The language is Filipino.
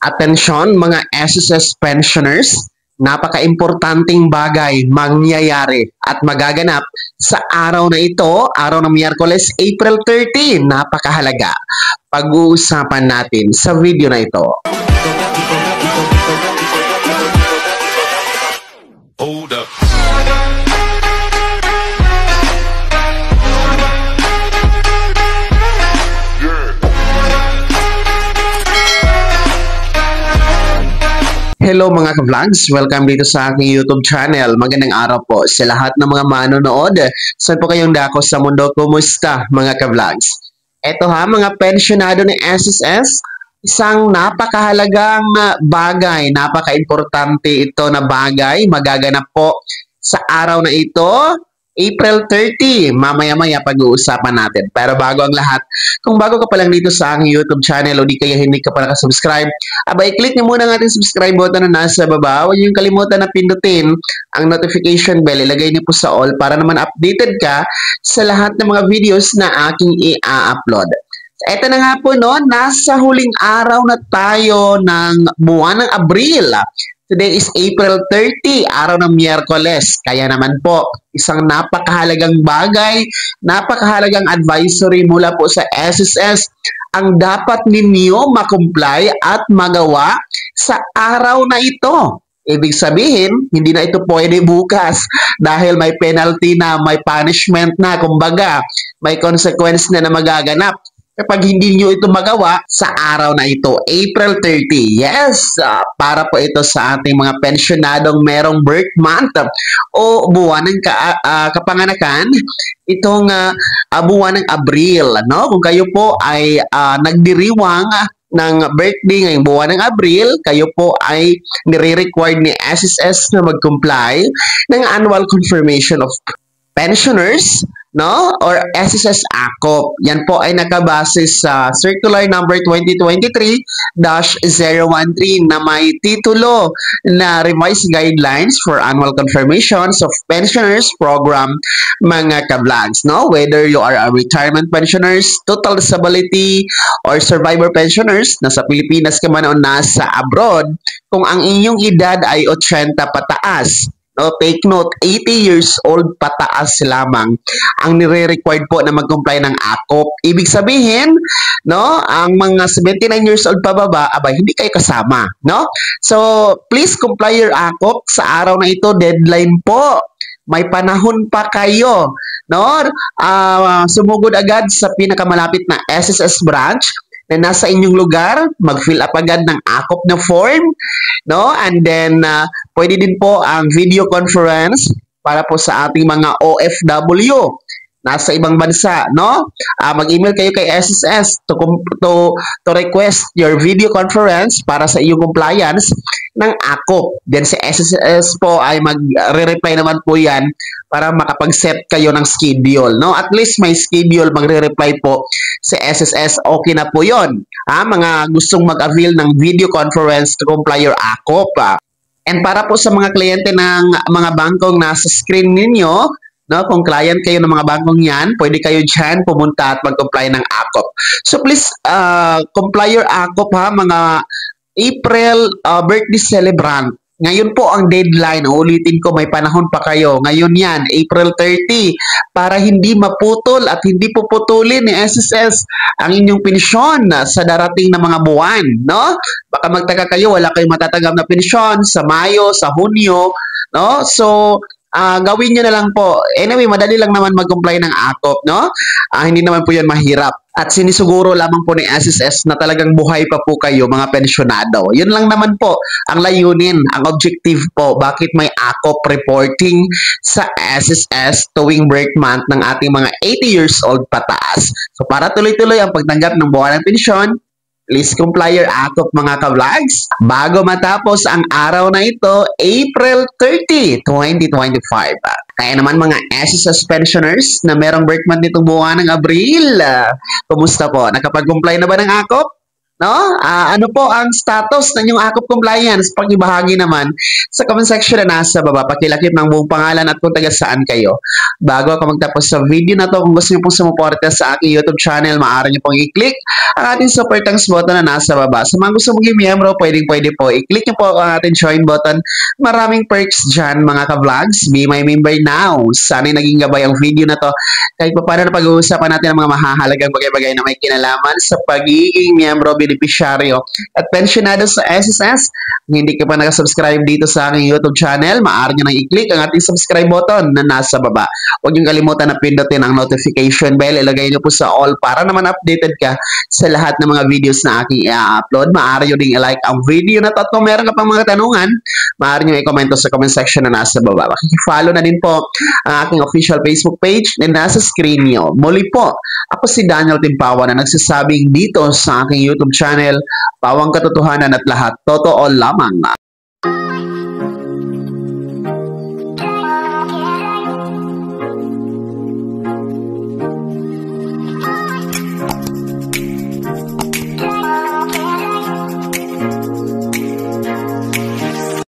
Atensyon mga SSS pensioners, napaka-importanting bagay mangyayari at magaganap sa araw na ito, araw ng Miyerkules, April 30. Napakahalaga. Pag-uusapan natin sa video na ito. Hold up. Hello mga ka-vlogs! Welcome dito sa aking YouTube channel. Magandang araw po sa lahat ng mga manonood. Saan po kayong dako sa mundo? Kumusta mga ka-vlogs? Ito ha, mga pensyonado ng SSS, isang napakahalagang bagay, napaka-importante ito na bagay. Magaganap po sa araw na ito, April 30. Mamaya-maya pag-uusapan natin. Pero bago ang lahat, kung bago ka pa lang dito sa aking YouTube channel o di kaya hindi ka pa nakasubscribe, i-click niyo muna ang ating subscribe button na nasa baba. Huwag niyong kalimutan na pindutin ang notification bell. Ilagay niyo po sa all para naman updated ka sa lahat ng mga videos na aking i-upload. Ito na nga po, no? Nasa huling araw na tayo ng buwan ng Abril. Today is April 30, araw ng Miyerkules. Kaya naman po, isang napakahalagang bagay, napakahalagang advisory mula po sa SSS ang dapat ninyo makomply at magawa sa araw na ito. Ibig sabihin, hindi na ito pwede bukas dahil may penalty na, may punishment na, kumbaga, may consequence na magaganap kapag hindi nyo ito magawa sa araw na ito, April 30. Yes, para po ito sa ating mga pensyonadong merong birth month o buwan ng kapanganakan, itong buwan ng Abril. No? Kung kayo po ay nagdiriwang ng birthday ngayong buwan ng Abril, kayo po ay nire-required ni SSS na mag-comply ng annual confirmation of pensioners, no? Or SSS AKOP. Yan po ay nakabase sa Circular Number 2023-013 na may titulo na Revised Guidelines for Annual Confirmations of Pensioners Program, mga ka-vlogs, no? Whether you are a retirement pensioners, total disability, or survivor pensioners, nasa Pilipinas ka man o nasa abroad, kung ang inyong edad ay 80 pataas, no, take note, 80 years old pataas lamang ang nire-required po na mag-comply ng AKOP. Ibig sabihin, no, ang mga 79 years old pababa, hindi kayo kasama, no? So, please comply your AKOP sa araw na ito, deadline po. May panahon pa kayo, no? Sumugod agad sa pinakamalapit na SSS branch na nasa inyong lugar, mag-fill up agad ng AKOP na form, no? And then, pwede din po ang video conference para po sa ating mga OFW nasa ibang bansa, no? Mag-email kayo kay SSS to request your video conference para sa iyong compliance ng AKOP. Then si SSS po ay magre-reply naman po yan para makapag-set kayo ng schedule, no? At least may schedule, magre-reply po sa SSS, okay na po yon. Mga gustong mag-avail ng video conference to comply your AKOP. And para po sa mga kliyente ng mga bangkong nasa screen ninyo, no, kung client kayo ng mga bangkong yan, pwede kayo dyan pumunta at mag-comply ng AKOP. So please, comply your AKOP mga April birthday celebrant. Ngayon po ang deadline. Ulitin ko, may panahon pa kayo. Ngayon yan, April 30, para hindi maputol at hindi puputulin ni SSS ang inyong pensyon sa darating na mga buwan, no? Baka magtaka kayo, wala kayong matatanggap na pensyon sa Mayo, sa Hunyo, no? So, gawin nyo na lang po. Anyway, madali lang naman mag-comply ng AKOP, no? Hindi naman po yan mahirap. At sinisuguro lamang po ni SSS na talagang buhay pa po kayo, mga pensyonado. Yun lang naman po ang layunin, ang objective po, bakit may AKOP reporting sa SSS tuwing birth month ng ating mga 80 years old pataas. So, para tuloy-tuloy ang pagtanggap ng buwan ng pensyon, please comply your AKOP mga ka-vlogs bago matapos ang araw na ito, April 30, 2025. Kaya naman mga SSS pensioners na merong birth month nitong buwan ng Abril, kumusta po? Nakapag-comply na ba ng AKOP? No? Ano po ang status ng inyong AKOP compliance? Pakibahagi naman sa comment section na nasa baba. Pakilakip ng buong pangalan at kung taga saan kayo. Bago ako magtapos sa video na to, kung gusto niyo pong sumuporta sa aking YouTube channel, maaari niyo pong i-click ang ating super thanks button na nasa baba. Sa mga gusto maging miyembro, pwede po. I-click niyo po ang ating join button. Maraming perks dyan mga ka-vlogs. Be my member now. Sana'y naging gabay ang video na to. Kahit pa paano na pag-uusapan natin ang mga mahahalagang bagay-bagay na may kinalaman sa pagiging miyembro, benepisyaryo at pensionado sa SSS. Kung hindi ka pa nakasubscribe dito sa aking YouTube channel, maaari nyo nang i-click ang ating subscribe button na nasa baba. Huwag nyo kalimutan na pindutin ang notification bell. Ilagay nyo po sa all para naman updated ka sa lahat ng mga videos na aking i-upload. Maaari nyo ding i-like ang video na to. At kung meron ka pang mga tanungan, maaari nyo i-comment sa comment section na nasa baba. Follow na din po ang aking official Facebook page na nasa screen nyo. Muli po, ako si Daniel Timpawa na nagsasabing dito sa aking YouTube channel, pawang katotohanan at lahat totoo lamang.